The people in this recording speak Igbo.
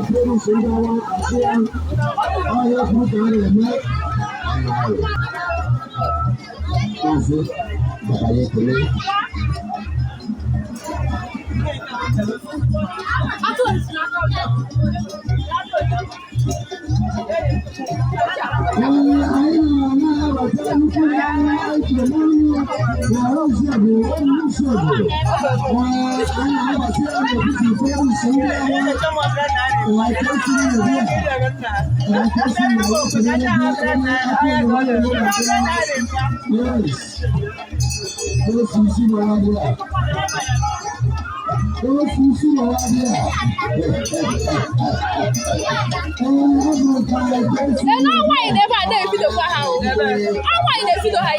Pelo Sundara, Asian, Aya Putari, that's it. Bahaya Pele. Why never know if you don't how? Why if you don't have